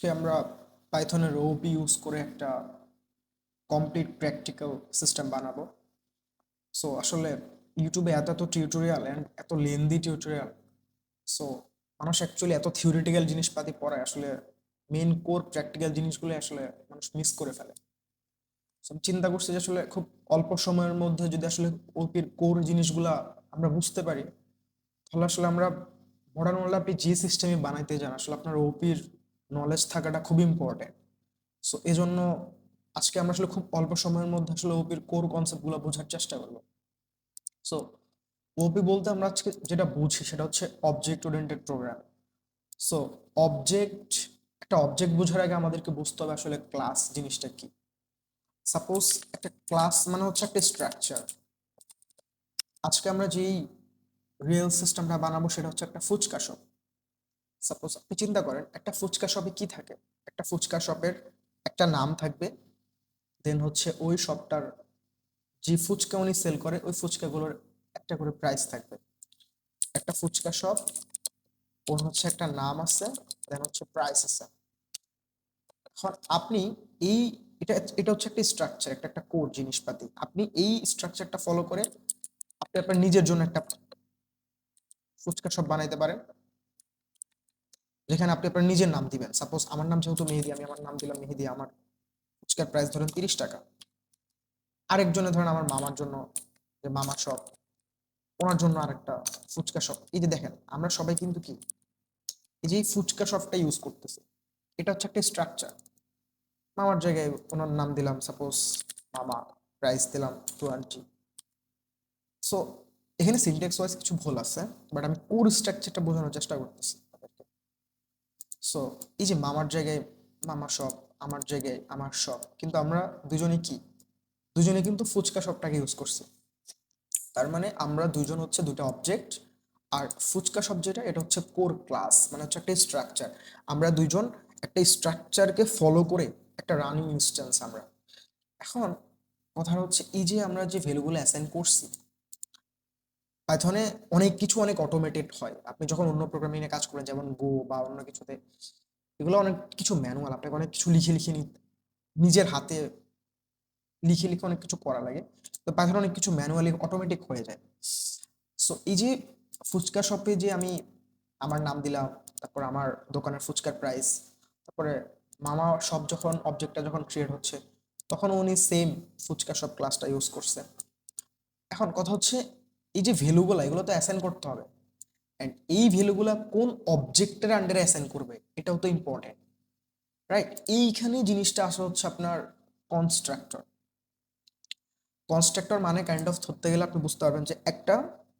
আজকে আমরা পাইথনের ওপি ইউজ করে একটা কমপ্লিট প্র্যাকটিক্যাল সিস্টেম বানাবো। সো আসলে ইউটিউবে এত এত টিউটোরিয়াল অ্যান্ড এত লেন্দি টিউটোরিয়াল। সো মানুষ অ্যাকচুয়ালি এত থিওরিটিক্যাল জিনিসপাতি পড়ায় আসলে মেন কোর প্র্যাকটিক্যাল জিনিসগুলো আসলে মানুষ মিস করে ফেলে। So আমি চিন্তা করছি যে আসলে খুব অল্প সময়ের মধ্যে যদি আসলে ওপির কোর জিনিসগুলা আমরা বুঝতে পারি, তাহলে আসলে আমরা মডার্ন ওয়ার্ল্ডে আপনি যে সিস্টেমই বানাইতে যান আসলে আপনার ওপির নলেজ থাকাটা খুব ইম্পর্টেন্ট। সো এজন্য আজকে আমরা আসলে খুব অল্প সময়ের মধ্যে আসলে ওপির কোর কনসেপ্টগুলো বোঝার চেষ্টা করব। সো ওপি বলতে আমরা আজকে যেটা বুঝি সেটা হচ্ছে object oriented program. So object, একটা অবজেক্ট বোঝার আগে আমাদেরকে বুঝতে হবে আসলে ক্লাস জিনিসটা কি। সাপোজ একটা ক্লাস মানে হচ্ছে একটা স্ট্রাকচার। আজকে আমরা যেই রিয়েল সিস্টেমটা বানাবো সেটা হচ্ছে একটা ফুচকা শপ। সাপোজ আপনি চিন্তা করেন একটা ফুচকা শপে কি থাকে, একটা ফুচকা শপের একটা নাম থাকবে, দেন হচ্ছে ওই শপটার যে ফুচকা উনি সেল করে ওই ফুচকাগুলোর একটা করে প্রাইস থাকবে। একটা ফুচকা শপ, ওর হচ্ছে একটা নাম আছে, দেন হচ্ছে প্রাইস আছে। এখন আপনি এই এটা এটা হচ্ছে একটা স্ট্রাকচার, একটা একটা কোড জিনিসপাতি। আপনি এই স্ট্রাকচারটা ফলো করে আপনি আপনার নিজের জন্য একটা ফুচকা শপ বানাইতে পারেন, যেখানে আপনি আপনার নিজের নাম দিবেন। সাপোজ আমার নাম যেহেতু মেহেদি, আমি আমার নাম দিলাম মেহেদি, আমার ফুচকার প্রাইস ধরেন 30 টাকা। আরেকজনে ধরেন আমার মামার জন্য, যে মামা শপ, ওনার জন্য আরেকটা ফুচকা শপ। এই যে দেখেন আমরা সবাই কিন্তু কি এই যে এই ফুচকা শপটা ইউজ করতেছি, এটা হচ্ছে একটা স্ট্রাকচার। মামার জায়গায় ওনার নাম দিলাম সাপোজ মামা, প্রাইস দিলাম 20। সো এখানে সিনট্যাক্স ওয়াইজ কিছু ভুল আছে, বাট আমি কোর স্ট্রাকচারটা বোঝানোর চেষ্টা করতেছি আপনাদেরকে। সো এই যে মামার জায়গায় মামা শপ, আমার জায়গায় আমার শপ, কিন্তু আমরা দুজনে কি, দুজনে কিন্তু ফুচকা শপটাকে ইউজ করছি। তার মানে আমরা দুজন হচ্ছে দুটো অবজেক্ট, আর ফুচকা শপ যেটা এটা হচ্ছে কোর ক্লাস, মানে হচ্ছে একটা স্ট্রাকচার। আমরা দুইজন একটা স্ট্রাকচারকে ফলো করে একটা রানিং ইনস্ট্যান্স আমরা। এখন কথা হচ্ছে এই যে আমরা যে ভ্যালুগুলো অ্যাসাইন করছি, পাইথনে অনেক কিছু অনেক অটোমেটেড হয়। আপনি যখন অন্য প্রোগ্রামিং এ কাজ করেন যেমন গো বা অন্য কিছুতে, এগুলো অনেক কিছু ম্যানুয়াল, আপনাকে অনেক কিছু লিখে লিখে নিজের হাতে লিখে লিখে অনেক কিছু করা লাগে। তো পাইথনে অনেক কিছু ম্যানুয়ালি অটোমেটিক হয়ে যায়। সো এই যে ফুচকা শপে যে আমি আমার নাম দিলাম, তারপর আমার দোকানের ফুচকার প্রাইস, তারপরে মামা শপ যখন অবজেক্টটা যখন ক্রিয়েট হচ্ছে তখন উনি সেম ফুচকা শপ ক্লাসটা ইউজ করছে। এখন কথা হচ্ছে এই যে ভ্যালুগুলো এগুলো তো অ্যাসাইন করতে হবে, অ্যান্ড এই ভ্যালুগুলো কোন অবজেক্টের আন্ডারে অ্যাসাইন করবে এটাও তো ইম্পর্টেন্ট, রাইট? এইখানে জিনিসটা আসলে হচ্ছে আপনার কনস্ট্রাক্টর। কনস্ট্রাক্টর মানে কাইন্ড অফ ধরতে গেলে আপনি বুঝতে পারবেন যে একটা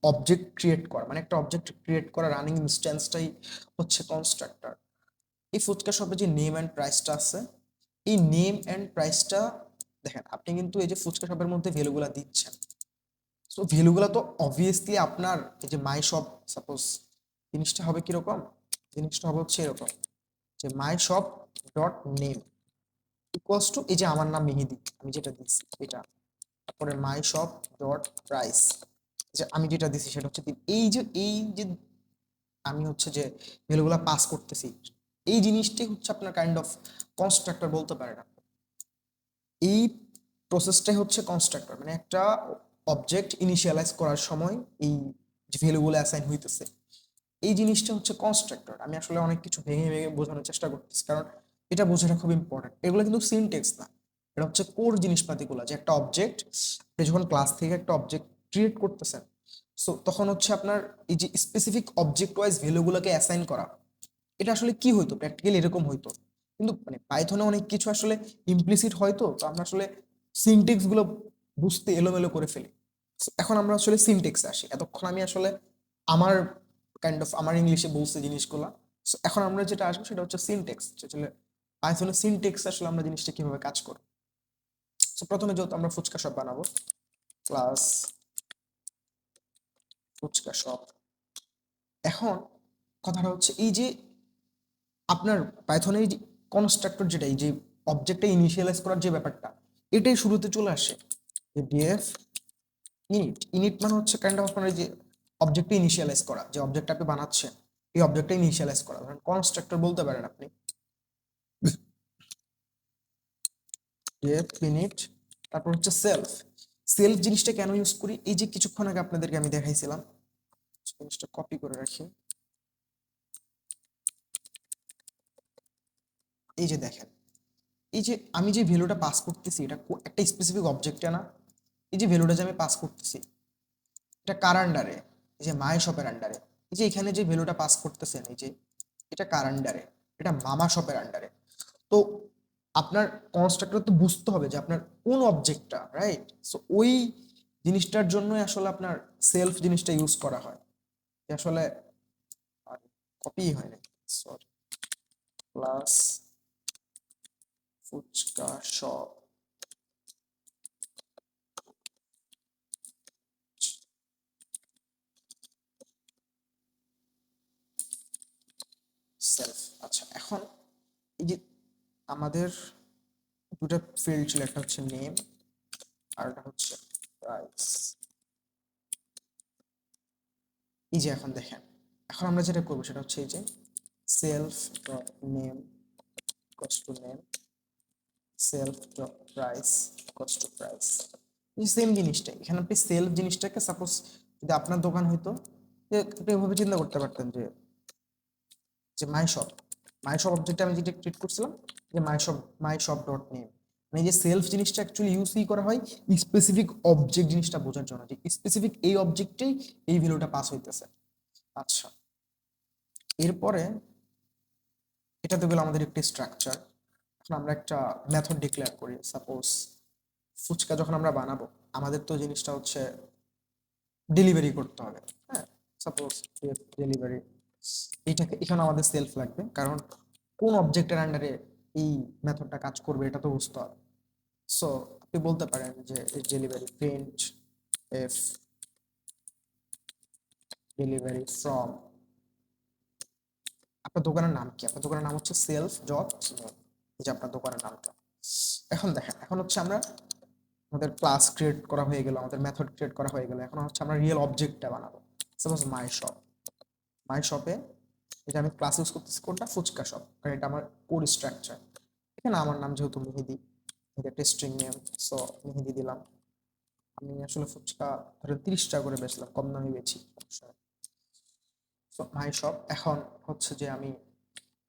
অবজেক্ট ক্রিয়েট করা, মানে একটা অবজেক্ট ক্রিয়েট করা রানিং ইনস্ট্যান্সটাই হচ্ছে কনস্ট্রাক্টর। এই ফুচকা শপে যে নেম অ্যান্ড প্রাইসটা আছে, এই নেম অ্যান্ড প্রাইসটা দেখেন আপনি কিন্তু এই যে ফুচকা শপের মধ্যে ভ্যালুগুলা দিচ্ছেন। সো ভ্যালুগুলো তো অবভিয়াসলি আপনার এই যে মাই শপ, সাপোজ জিনিসটা হবে কিরকম, জিনিসটা হবে হচ্ছে এরকম যে my shop dot name equals to এই যে আমার নাম মেহেদি, আমি যেটা দিচ্ছি এটা, তারপরে মাই শপ ডট প্রাইস, যে আমি যেটা দিছি সেটা হচ্ছে এই যে আমি হচ্ছে যে ভ্যালুগুলো পাস করতেছি, এই জিনিসটাই হচ্ছে আপনার কাইন্ড অফ কনস্ট্রাক্টর বলতে পারেন আপনি। এই প্রসেসটাই হচ্ছে কনস্ট্রাক্টর, মানে একটা অবজেক্ট ইনিশিয়ালাইজ করার সময় এই যে ভ্যালুগুলো অ্যাসাইন হইতেছে, এই জিনিসটা হচ্ছে কনস্ট্রাক্টর। আমি আসলে অনেক কিছু ভেঙে ভেঙে বোঝানোর চেষ্টা করতেছি, কারণ এটা বোঝাটা খুব ইম্পর্টেন্ট। এগুলো কিন্তু সিনটেক্স না, এটা হচ্ছে কোর জিনিসপাতিগুলো। যে একটা অবজেক্ট, আপনি যখন ক্লাস থেকে একটা অবজেক্ট ক্রিয়েট করতেছেন, সো তখন হচ্ছে আপনার এই যে স্পেসিফিক অবজেক্ট ওয়াইজ ভ্যালুগুলোকে অ্যাসাইন করা, এটা আসলে কি হইতো প্র্যাকটিক্যালি এরকম হইতো। কিন্তু মানে পাইথনে অনেক কিছু আসলে ইমপ্লিসিট হয়তো, তো আমরা আসলে সিনটেক্স গুলো বুঝতে এলোমেলো করে ফেলি। So, এখন আমরা আসলে সিনটেক্সে আসি। এতক্ষণ আমি আসলে আমার কাইন্ড অফ আমার ইংলিশে বলছি জিনিসগুলা। So, এখন আমরা যেটা আসবো সেটা হচ্ছে সিনটেক্স, আসলে পাইথনের সিনটেক্স আসলে আমরা জিনিসটা কিভাবে কাজ করব। সো প্রথমে যেহেতু আমরা ফুচকা শপ বানাবো, ক্লাস ফুচকা শপ। এখন কথাটা হচ্ছে এই যে আপনার পাইথনের যে কনস্ট্রাক্টর, যেটা এই যে অবজেক্টটা ইনিশিয়ালাইজ করার যে ব্যাপারটা, এটাই শুরুতে চলে আসে। যে ডিএফ ইনিট, ইনিট মানে হচ্ছে কাইন্ড অফ আপনার এই যে অবজেক্টটা ইনিশিয়ালাইজ করা, যে অবজেক্টটা আপনি বানাচ্ছেন এই অবজেক্টটা ইনিশিয়ালাইজ করা, ধরেন কনস্ট্রাক্টর বলতে পারেন আপনি। ডেফিনিট, তারপর হচ্ছে সেলফ। সেলফ জিনিসটা কেন ইউজ করি, এই যে কিছুক্ষণ আগে আপনাদেরকে আমি দেখাইছিলাম, জিনিসটা কপি করে রাখি। এই যে দেখেন, এই যে আমি যে ভ্যালুটা পাস করতেছি এটা একটা স্পেসিফিক অবজেক্টে না, এই যে ভ্যালুটা যে আমি পাস করতেছি এটা কার আন্ডারে, এই যে মাই শপের আন্ডারে। এই যে এখানে যে ভ্যালুটা পাস করতেছেন এই যে এটা কার আন্ডারে, এটা মামা শপের আন্ডারে। তো আপনার কনস্ট্রাক্টর তো বুঝতে হবে যে আপনার কোন অবজেক্টটা, রাইট? সো ওই জিনিসটার জন্য আসলে আপনার সেলফ জিনিসটা ইউজ করা হয়। আসলে কপি হয় না, sorry, plus fuchka shop self. আচ্ছা, এখন এই যে আমাদের দুটো ফিল্ড ছিল, একটা হচ্ছে নেম আর একটা হচ্ছে প্রাইস। এই যে এখন দেখেন, এখন আমরা যেটা করবো সেটা হচ্ছে এই যে self dot name equals to name, self dot price equals to price. এই সেম জিনিসটাই এখানে আপনি সেলফ জিনিসটাকে সাপোজ যদি আপনার দোকান হইতো, যে আপনি এভাবে চিন্তা করতে পারতেন যে যে মাই শপ, মাই শপ অবজেক্টে আমি যেটা ট্রিট করছিলাম যে মাই শপ ডট নেম, মানে যে সেলফ জিনিসটা অ্যাকচুয়ালি ইউজই করা হয় স্পেসিফিক অবজেক্ট জিনিসটা বোঝার জন্য, যে স্পেসিফিক এই অবজেক্টেই এই ভ্যালুটা পাস হইতেছে। আচ্ছা, এরপরে এটা তো গেল আমাদের একটি স্ট্রাকচার। এখন আমরা একটা মেথড ডিক্লেয়ার করি। সাপোজ ফুচকা যখন আমরা বানাবো আমাদের তো জিনিসটা হচ্ছে ডেলিভারি করতে হবে, হ্যাঁ? সাপোজ ডেলিভারি, এইটাকে এখানে আমাদের সেলফ লাগবে, কারণ কোন অবজেক্টের আন্ডারে এই মেথডটা কাজ করবে এটা তো বুঝতে হবে। সো আপনি বলতে পারেন যে delivery print F delivery from, আপনার দোকানের নাম কি? আপনার দোকানের নাম হচ্ছে সেলফ ডট নেম, এই যে আপনার দোকানের নামটা। এখন দেখেন, এখন হচ্ছে আমরা আমাদের ক্লাস ক্রিয়েট করা হয়ে গেল, আমাদের মেথড ক্রিয়েট করা হয়ে গেল, এখন হচ্ছে আমরা রিয়েল অবজেক্টটা বানাবো। সাপোজ মাই শপ, মাই শপে এটা আমি ক্লাস ইউজ করতেছি কোনটা, ফুচকা শপ, কারণ এটা আমার কোড স্ট্রাকচার। এখানে আমার নাম যেহেতু মেহেদি, এটা একটা স্ট্রিং নেম, সো মেহেদি দিলাম। আমি আসলে ফুচকা ধরে 30 টাকা করে বেচলাম, কম দামে বেচি। সো মাই শপ, এখন হচ্ছে যে আমি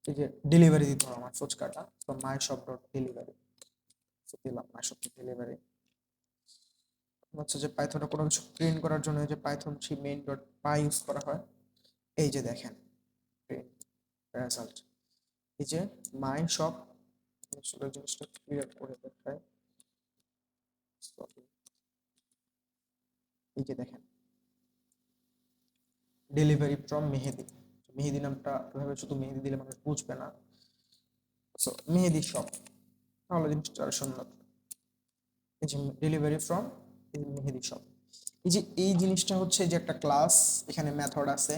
এই যে ডেলিভারি দিতে হবে আমার ফুচকাটা, তো মাই শপ ডট ডেলিভারি দিলাম, মাই শপ ডেলিভারি। হচ্ছে যে পাইথনে কোনো কিছু প্রিন্ট করার জন্য যে পাইথন সি মেইন ডট পাই ইউজ করা হয়। এই যে দেখেন প্রিন্ট রেজাল্ট, এই যে মাই শপ, আসলে জিনিসটা ক্লিয়ার করে দেখায়। Sorry, এই যে দেখেন ডেলিভারি ফ্রম মেহেদি, মেহেদি নামটা এভাবে শুধু মেহেদি দিলে মানুষ বুঝবে না। সো মেহেদি শপ, তাহলে জিনিসটা আরো সুন্দর। এই যে ডেলিভারি ফ্রম মেহেদি শপ, এই যে এই জিনিসটা হচ্ছে যে একটা ক্লাস, এখানে মেথড আছে,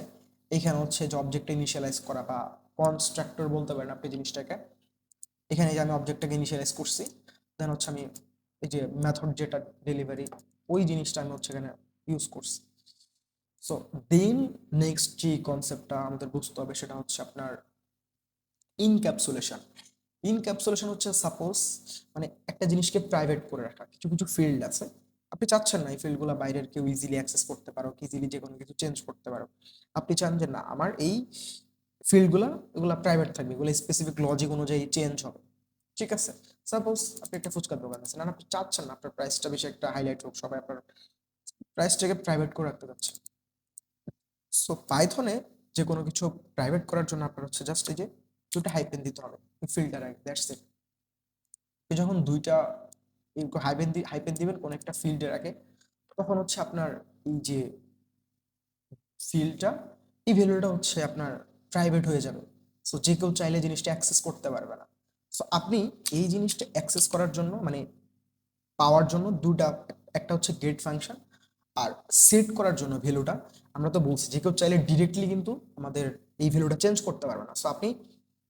এখানে হচ্ছে যে অবজেক্ট ইনিশিয়ালাইজ করা বা কনস্ট্রাক্টর বলতে পারেন আপনি জিনিসটাকে। এখানে যে আমি অবজেক্টটাকে ইনিশিয়ালাইজ করছি, দেন হচ্ছে আমি এই যে মেথড যেটা ডেলিভারি, ওই জিনিসটা আমি হচ্ছে এখানে ইউজ করছি। সো দেন নেক্সট যে কনসেপ্টটা আমাদের বুঝতে হবে সেটা হচ্ছে আপনার ইনক্যাপসুলেশন। ইনক্যাপসুলেশন হচ্ছে সাপোজ মানে একটা জিনিসকে প্রাইভেট করে রাখা, কিছু কিছু ফিল্ড আছে আপনি চাচ্ছেন না এই ফিল্ডগুলো বাইরের কেউ ইজিলি অ্যাক্সেস করতে পারো, ইজিলি যে কোনো কিছু চেঞ্জ করতে পারো। আপনি চান যে না আমার এই ফিল্ডগুলো এগুলো প্রাইভেট থাকবে, এগুলো স্পেসিফিক লজিক অনুযায়ী চেঞ্জ হবে, ঠিক আছে? সাপোজ আপনি একটা ফুচকার দোকান আছেন আর আপনি চাচ্ছেন না আপনার প্রাইসটা বেশি একটা হাইলাইট হোক, সবাই আপনার প্রাইসটাকে প্রাইভেট করে রাখতে চাচ্ছেন। সো পাইথনে যে কোনো কিছু প্রাইভেট করার জন্য আপনার হচ্ছে জাস্ট এই যে দুটো হাইপেন দিতে হবে ফিল্টার আগে, দ্যাটস ইট। যখন দুইটা হাইপেন দিবেন কোন একটা ফিল্ডের আগে, তখন হচ্ছে আপনার এই যে ফিল্ডটা, এই ভ্যালুটা হচ্ছে আপনার প্রাইভেট হয়ে যাবে। সো যে কেউ চাইলে জিনিসটা অ্যাক্সেস করতে পারবে না। সো আপনি এই জিনিসটা অ্যাক্সেস করার জন্য মানে পাওয়ার জন্য দুটা, একটা হচ্ছে গেট ফাংশন, আর সেট করার জন্য ভ্যালুটা আমরা তো বলছি যে কেউ চাইলে ডিরেক্টলি কিন্তু আমাদের এই ভ্যালুটা চেঞ্জ করতে পারবে না। সো আপনি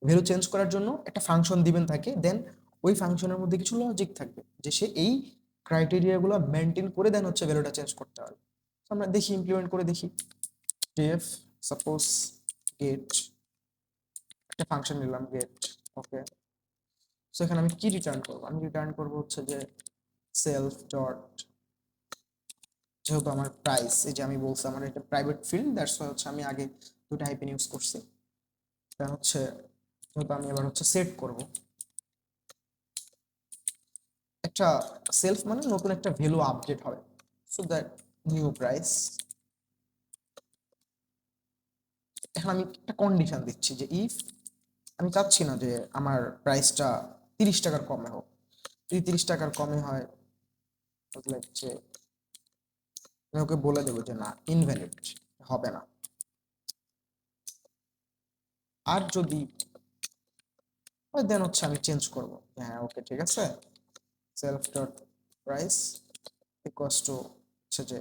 ভ্যালু চেঞ্জ করার জন্য একটা ফাংশন দিবেন তাকে, দেন ওই ফাংশনের মধ্যে কিছু লজিক থাকবে যে সে এই ক্রাইটেরিয়াগুলো মেনটেন করে দেন হচ্ছে ভ্যালুটা চেঞ্জ করতে পারবে। আমরা দেখি ইমপ্লিমেন্ট করে দেখি। def সাপোজ গেট, একটা ফাংশন নিলাম গেট, ওকে, সো এখানে আমি কি রিটার্ন করব, আমি রিটার্ন করব হচ্ছে যে সেলফ ডট, যেহেতু আমার প্রাইস, এই যে আমি বলছি আমার এটা প্রাইভেট ফিল্ড, দ্যাটস ওয়াই হচ্ছে আমি আগে দুটো হাইপেন ইউজ করছি। এটা হচ্ছে যেহেতু আমি এবার হচ্ছে সেট করব একটা সেলফ মানে নতুন একটা ভ্যালু আপডেট হবে, সো দ্যাট নিউ প্রাইস। এখন আমি একটা কন্ডিশন দিচ্ছি যে ইফ আমি চাচ্ছি না যে আমার প্রাইসটা 30 টাকার কমে হোক, যদি 30 টাকার কমে হয় লাইক যে আমি ওকে বলে দেবো যে না, ইনভ্যালিড, হবে না। আর যদি দেন হচ্ছে আমি চেঞ্জ করব, হ্যাঁ ওকে ঠিক আছে, self dot price equals to হচ্ছে যে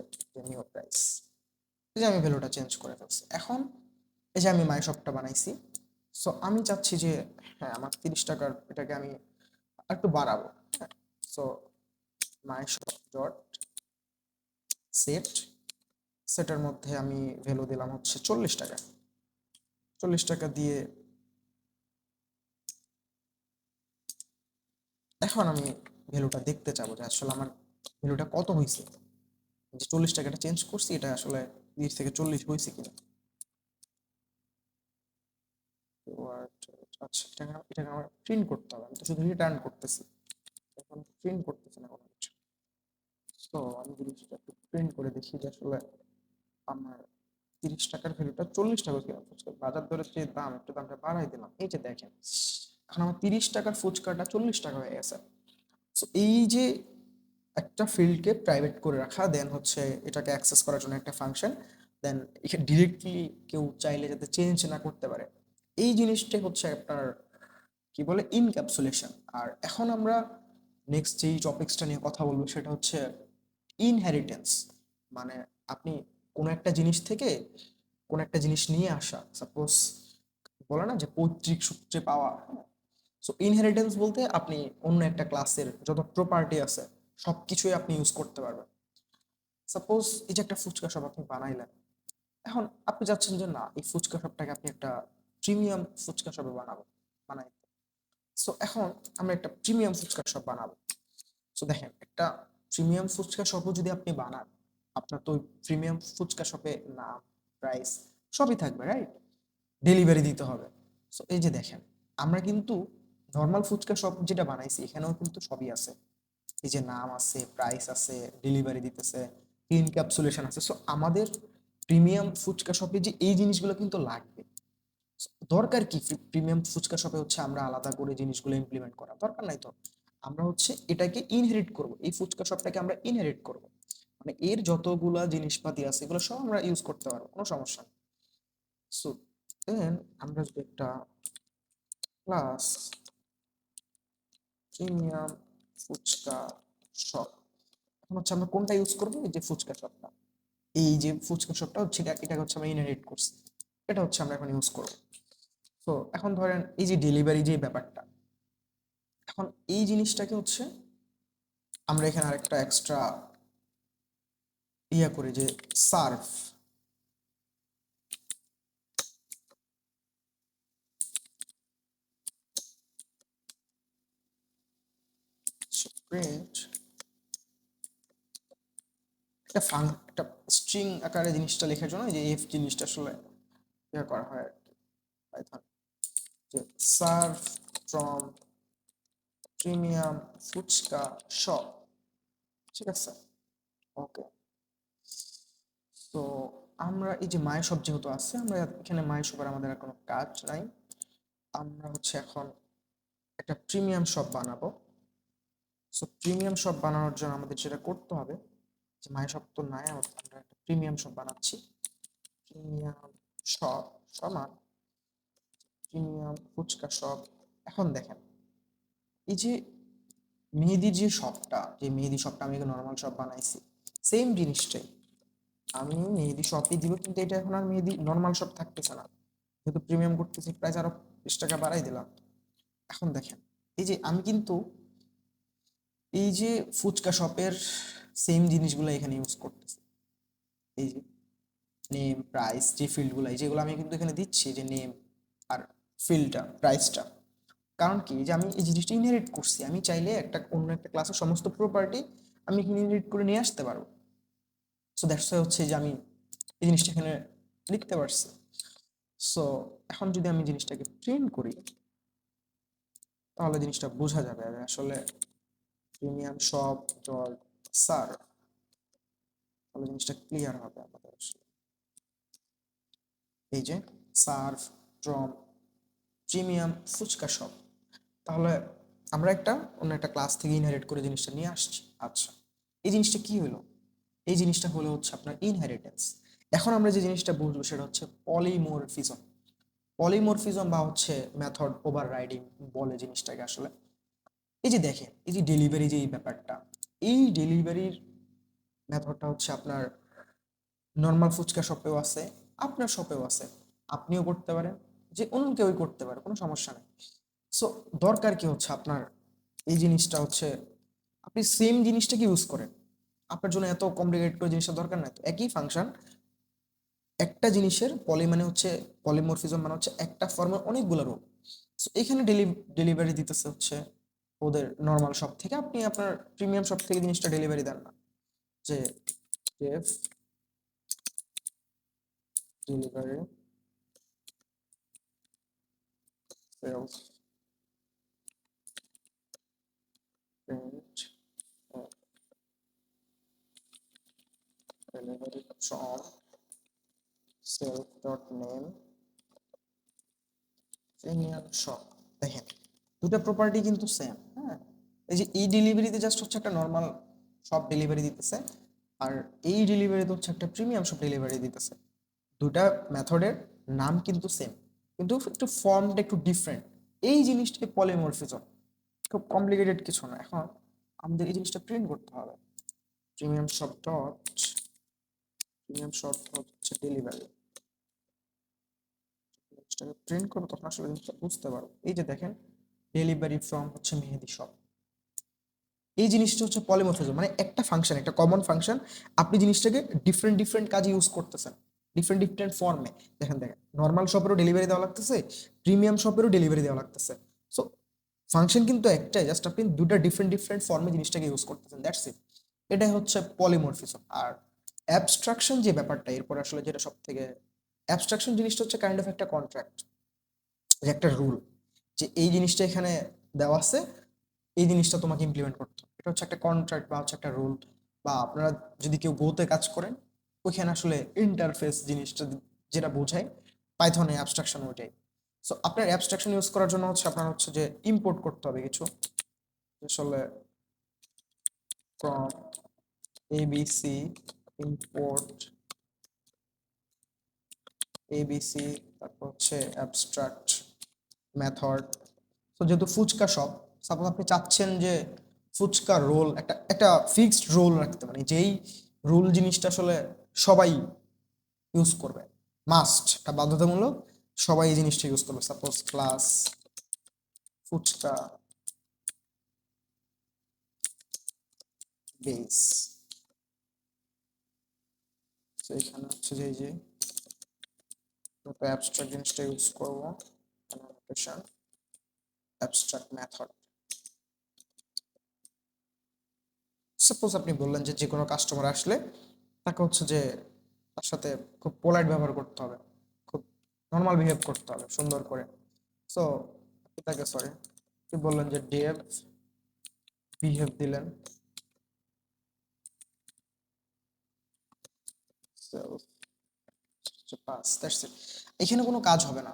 নিউ প্রাইস। এই যে আমি ভ্যালুটা চেঞ্জ করে ফেলছি। এখন এই যে আমি মাই শপটা বানাইছি, সো আমি চাচ্ছি যে হ্যাঁ আমার 30 টাকার এটাকে আমি একটু বাড়াবো। So my shop dot set, সেটের মধ্যে আমি ভ্যালু দিলাম হচ্ছে 40 টাকা। 40 টাকা দিয়ে এখন আমি ভ্যালুটা দেখতে চাবো যে আসলে আমার ভ্যালুটা কত হয়েছে, যে 40 টাকাটা চেঞ্জ করছি এটা আসলে 30 থেকে 40 হয়েছে কিনা। আচ্ছা এটাকে আমার প্রিন্ট করতে হবে, আমি তো শুধু রিটার্ন করতেছি, এখন প্রিন্ট করতেছি না কোনো কিছু। তো আমি যদি সেটা একটু প্রিন্ট করে দেখি যে আসলে আমার 30 টাকার ভ্যালুটা 40 টাকা কিনা ফুচকা, বাজার দরের যে দাম একটু দামটা বাড়াই দিলাম, এই যে দেখেন এখন আমার 30 টাকার ফুচকাটা 40 টাকা হয়ে গেছে। সো এই যে একটা ফিল্ডকে প্রাইভেট করে রাখা, দেন হচ্ছে এটাকে অ্যাক্সেস করার জন্য একটা ফাংশন, দেন এখানে ডিরেক্টলি কেউ চাইলে যাতে চেঞ্জ না করতে পারে, এই জিনিসটাই হচ্ছে আপনার কি বলে ইনক্যাপসুলেশন। আর এখন আমরা নেক্সট যেই টপিক্সটা নিয়ে কথা বলবো সেটা হচ্ছে ইনহেরিটেন্স। মানে আপনি কোনো একটা জিনিস থেকে কোনো একটা জিনিস নিয়ে আসা, সাপোজ বলে না যে পৈতৃক সূত্রে পাওয়া। সো ইনহেরিটেন্স বলতে আপনি অন্য একটা ক্লাসের যত প্রপার্টি আছে সবকিছুই আপনি ইউজ করতে পারবেন। সাপোজ এই যে একটা ফুচকা শপ আপনি বানাইলেন, এখন আপনি চাচ্ছেন যে না এই ফুচকা শপটাকে আপনি একটা প্রিমিয়াম ফুচকা শপে বানাই। সো এখন আমরা একটা প্রিমিয়াম ফুচকা শপ বানাবো। সো দেখেন একটা প্রিমিয়াম ফুচকা শপও যদি আপনি বানান, আপনার তো ওই প্রিমিয়াম ফুচকা শপে নাম, প্রাইস সবই থাকবে, রাইট? ডেলিভারি দিতে হবে। সো এই যে দেখেন আমরা কিন্তু নর্মাল ফুচকা শপ যেটা বানাইছি এখানেও কিন্তু সবই আছে, এই যে নাম আছে, প্রাইস আছে, ডেলিভারি দিতেছে, ইনক্যাপসুলেশন আছে। সো আমাদের প্রিমিয়াম ফুচকা শপে যে এই জিনিসগুলো কিন্তু লাগবে। দরকার কি প্রিমিয়াম ফুচকা শপে হচ্ছে আমরা আলাদা করে জিনিসগুলো ইমপ্লিমেন্ট করা দরকার নাই তো, আমরা হচ্ছে এটাকে ইনহেরিট করব, এই ফুচকা শপটাকে আমরা ইনহেরিট করব, মানে এর যতগুলা জিনিসপাতি আছে এগুলো সব আমরা ইউজ করতে পারবো, কোনো সমস্যা নেই। সো দেন আমরা যদি একটা ক্লাস প্রিমিয়াম ফুচকা শপ, এখন হচ্ছে আমরা কোনটা ইউজ করবো, এই যে ফুচকা শপটা, এই যে ফুচকা শপটা হচ্ছে এটাকে হচ্ছে আমরা ইনহেরিট করছি, এটা হচ্ছে আমরা এখন ইউজ করবো। তো এখন ধরেন এই যে ডেলিভারি যে ব্যাপারটা, এখন এই জিনিসটাকে হচ্ছে আমরা এখানে আরেকটা এক্সট্রা ইয়া করি যে সার্ভ প্রিন্ট একটা স্ট্রিং আকারে জিনিসটা লেখার জন্য যে এফ জিনিসটা আসলে ইয়া করা হয় আর কি, পাইথন, যে serve from premium fuchka shop, ঠিক আছে ওকে। তো আমরা এই যে মাই শপ যেহেতু আছে, আমরা এখানে মাই শপের আমাদের আর কোনো কাজ নাই, আমরা হচ্ছে এখন একটা প্রিমিয়াম শপ বানাবো। সো প্রিমিয়াম শপ বানানোর জন্য আমাদের যেটা করতে হবে, যে মাই শপ তো নাই, আমরা একটা প্রিমিয়াম শপ বানাচ্ছি। প্রিমিয়াম শপ সমান প্রিমিয়াম ফুচকা শপ। এখন দেখেন এই যে মেহেদির যে শপটা, যে মেহেদি শপটা আমি নর্মাল শপ বানাইছি, সেম জিনিসটাই আমি মেহেদি শপই দিব, কিন্তু এটা এখন আর মেহেদি নর্মাল শপ থাকতেছে না, যেহেতু প্রিমিয়াম করতেছি প্রাইস আরো 20 টাকা বাড়াই দিলাম। এখন দেখেন এই যে আমি কিন্তু এই যে ফুচকা শপের সেম জিনিসগুলো এখানে ইউজ করতেছি, এই যে নেম, প্রাইস, যে ফিল্ডগুলো যেগুলো আমি কিন্তু এখানে দিচ্ছি, যে নেম আর ফিল্ডটা, প্রাইসটা, কারণ কি যে আমি এই জিনিসটা ইনহেরিট করছি, আমি চাইলে একটা অন্য একটা ক্লাসের সমস্ত প্রপার্টি আমি ইনহেরিট করে নিয়ে আসতে পারবো। সো দ্যাটস ওয়াই হচ্ছে যে আমি এই জিনিসটা এখানে লিখতে পারছি। সো এখন যদি আমি জিনিসটাকে প্রিন্ট করি তাহলে জিনিসটা বোঝা যাবে আসলে প্রিমিয়াম শপ ডট সার, তাহলে জিনিসটা ক্লিয়ার হবে আমাদের আসলে। এই যে serve from premium fuchka shop, তাহলে আমরা একটা অন্য একটা ক্লাস থেকে ইনহেরিট করে জিনিসটা নিয়ে আসছি। আচ্ছা, এই জিনিসটা কি হলো? এই জিনিসটা হলো হচ্ছে আপনার ইনহেরিটেন্স। এখন আমরা যে জিনিসটা বুঝবো সেটা হচ্ছে পলিমরফিজম। পলিমরফিজম বা হচ্ছে মেথড ওভাররাইডিং বলে জিনিসটাকে আসলে। এই যে দেখেন, এই যে ডেলিভারি যে এই ব্যাপারটা, এই ডেলিভারির মেথডটা হচ্ছে আপনার নর্মাল ফুচকা শপেও আছে, আপনার শপেও আছে, আপনিও করতে পারেন, যে অন্য কেউই করতে পারে, কোনো সমস্যা নেই। সো দরকার কি হচ্ছে আপনার এই জিনিসটা হচ্ছে আপনি সেম জিনিসটাকে ইউজ করেন, আপনার জন্য এত কমপ্লিকেট করে জিনিসটা দরকার নাই। তো একই ফাংশন, একটা জিনিসের পলি মানে হচ্ছে পলিমরফিজম মানে হচ্ছে একটা ফর্মের অনেকগুলো রূপ। সো এখানে ডেলিভারি দিতেছে হচ্ছে ওদের নর্মাল শপ থেকে, আপনি আপনার প্রিমিয়াম শপ থেকে জিনিসটা ডেলিভারি দেন না, যে dev delivery sales print delivery from self dot name premium shop. দেখেন দুটো প্রপার্টি কিন্তু সেম, হ্যাঁ। এই যে এই ডেলিভারিতে জাস্ট হচ্ছে একটা নর্মাল শপ ডেলিভারি দিতেছে, আর এই ডেলিভারিতে হচ্ছে একটা প্রিমিয়াম শপ ডেলিভারি দিতেছে। দুটা মেথডের নাম কিন্তু সেম, কিন্তু একটু ফর্মটা একটু ডিফারেন্ট। এই জিনিসটাকে পলিমরফিজম, খুব কমপ্লিকেটেড কিছু না। এখন আমাদের এই জিনিসটা প্রিন্ট করতে হবে, premium shop dot premium shop হচ্ছে ডেলিভারি। জিনিসটাকে প্রিন্ট করবো তখন আসলে জিনিসটা বুঝতে পারবো। এই যে দেখেন ডেলিভারি ফ্রম হচ্ছে মেহেদি শপ, এই জিনিসটা হচ্ছে পলিমরফিজম, মানে একটা ফাংশন, একটা কমন ফাংশন, আপনি জিনিসটাকে ডিফারেন্ট ডিফারেন্ট কাজে ইউজ করতেছেন, ডিফারেন্ট ডিফারেন্ট ফর্মে। দেখেন দেখেন নর্মাল শপেরও ডেলিভারি দেওয়া লাগতেছে, প্রিমিয়াম শপেরও ডেলিভারি দেওয়া লাগতেছে। সো ফাংশন কিন্তু একটাই, জাস্ট আপনি দুটা ডিফারেন্ট ডিফারেন্ট ফর্মে জিনিসটাকে ইউজ করতেছেন, দ্যাটস ইট। এটাই হচ্ছে পলিমরফিজম। আর অ্যাবস্ট্রাকশন যে ব্যাপারটা, এরপর আসলে যেটা সব থেকে অ্যাবস্ট্রাকশন জিনিসটা হচ্ছে কাইন্ড অফ একটা কন্ট্রাক্ট, যে একটা রুল, যে এই জিনিসটা এখানে দেওয়া আছে, এই জিনিসটা তোমাকে ইমপ্লিমেন্ট করতে হবে। এটা হচ্ছে একটা কন্ট্রাক্ট বা হচ্ছে একটা রুল। বা আপনারা যদি কেউ গোতে কাজ করেন, ওইখানে আসলে ইন্টারফেস জিনিসটা যেটা বোঝায়, পাইথনে অ্যাবস্ট্রাকশন ওইটাই। সো আপনার অ্যাবস্ট্রাকশন ইউজ করার জন্য হচ্ছে আপনার হচ্ছে যে ইম্পোর্ট করতে হবে কিছু, আসলে ফ্রম এবিসি ইম্পোর্ট এবিসি, তারপর হচ্ছে অ্যাবস্ট্রাক্ট মেথড। তো যেহেতু ফুচকা শপ, সাপোজ আপনি চাচ্ছেন যে ফুচকা রোল একটা একটা ফিক্সড রোল রাখতে, মানে যেই রোল জিনিসটা আসলে সবাই ইউজ করবে, মাস্ট, একটা বাধ্যতামূলক, সবাই এই জিনিসটা ইউজ করবে। সাপোজ ক্লাস ফুচকা বেস, তো এখানে হচ্ছে যে এই যে অ্যাবস্ট্রাক্ট জিনিসটা ইউজ করবো, নোটেশন অ্যাবস্ট্রাক্ট মেথড। সাপোজ আপনি বললেন যে যে কোনো কাস্টমার আসলে তাকে হচ্ছে যে তার সাথে খুব পোলাইট ব্যবহার করতে হবে, খুব নর্মাল বিহেভ করতে হবে সুন্দর করে। সো তাকে সরি আপনি বললেন যে ডেভ বিহেভ দিলেন, পাস, দ্যাটস ইট। এখানে কোনো কাজ হবে না,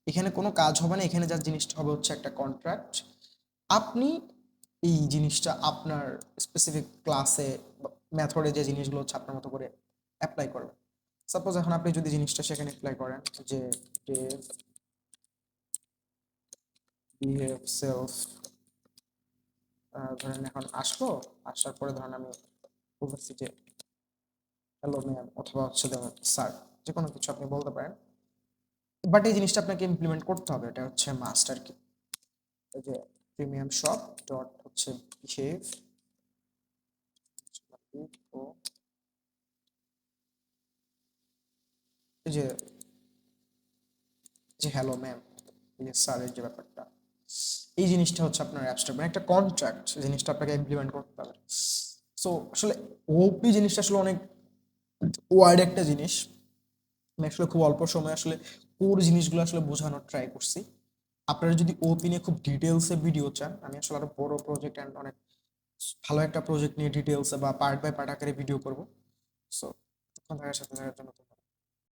এখানে কোনো কাজ হবে না, এখানে যা জিনিসটা হবে হচ্ছে একটা কন্ট্রাক্ট। আপনি এই জিনিসটা আপনার স্পেসিফিক ক্লাসে মেথডে যে জিনিসগুলো হচ্ছে আপনার মতো করে অ্যাপ্লাই করবেন। সাপোজ এখন আপনি যদি জিনিসটা সেখানে অ্যাপ্লাই করেন যে ডেভ বিহেভ সেলফ, ধরেন এখন আসলো, আসার পরে ধরেন আমি বলতেছি যে হ্যালো ম্যাম, অথবা হচ্ছে ধরেন স্যার, যে কোনো কিছু আপনি বলতে পারেন। বাট এই জিনিসটা আপনাকে ইমপ্লিমেন্ট করতে হবে, এটা হচ্ছে মাস্ট আর কি। এই যে প্রিমিয়াম শপ ডট হচ্ছে বিহেভ ও এই যে যে হ্যালো ম্যাম, এই যে স্যারের যে ব্যাপারটা, এই জিনিসটা হচ্ছে আপনার অ্যাবস্ট্রাক্ট, মানে একটা কন্ট্রাক্ট জিনিসটা আপনাকে ইমপ্লিমেন্ট করতে হবে। সো আসলে ওপি জিনিসটা আসলে অনেক ওয়ার্ড একটা জিনিস। আমি আসলে খুব অল্প সময় আসলে কোর জিনিসগুলো আসলে বোঝানোর ট্রাই করছি। আপনারা যদি ওপি নিয়ে খুব ডিটেলসে ভিডিও চান, আমি আসলে আরো বড় প্রজেক্ট অ্যান্ড অনেক ভালো একটা প্রজেক্ট নিয়ে ডিটেলসে বা পার্ট বাই পার্ট আকারে ভিডিও করব। সো সাথে থাকার জন্য ধন্যবাদ।